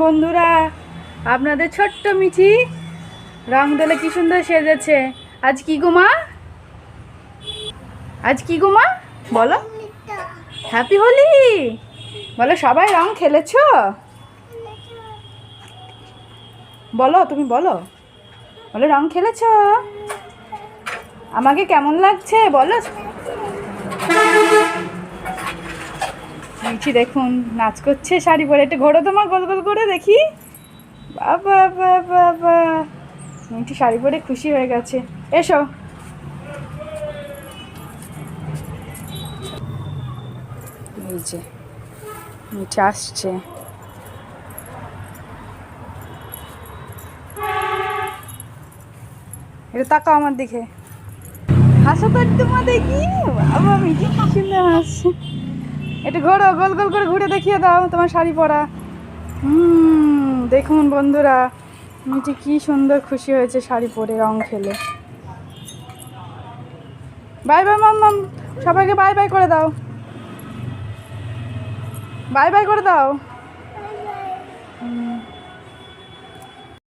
বন্ধুরা, আপনাদের ছোট্ট মিঠি রং দিলে কি সুন্দর সেজেছে। আজ কি গো মা? আজ কি গো মা? বলো। হ্যাপি হোলি বলো। সবাই রং খেলেছো? বলো, তুমি বলো। বলো রং খেলেছো? আমাকে কেমন লাগছে বলো। মিঠি দেখুন নাচ করছে শাড়ি পরে। একটু ঘোরো তোমার, গোল গোল করে দেখি। বাবা বাবা বাবা, মিঠি শাড়ি পরে খুশি হয়ে গেছে। এসো। এই যে মিঠি আসছে। এটা তাকাও আমার দিকে, হাসো তো একটু মা দেখি। বাবা মিঠি কি সুন্দর হাসছে। একটু ঘোরো, গোল গোল করে ঘুরে দেখিয়ে দাও তোমার শাড়ি পরা। দেখুন বন্ধুরা, মিঠি কি সুন্দর খুশি হয়েছে শাড়ি পরে রং খেলে। বাই বাই মাম্মাম, সবাইকে বাই বাই করে দাও। বাই বাই করে দাও।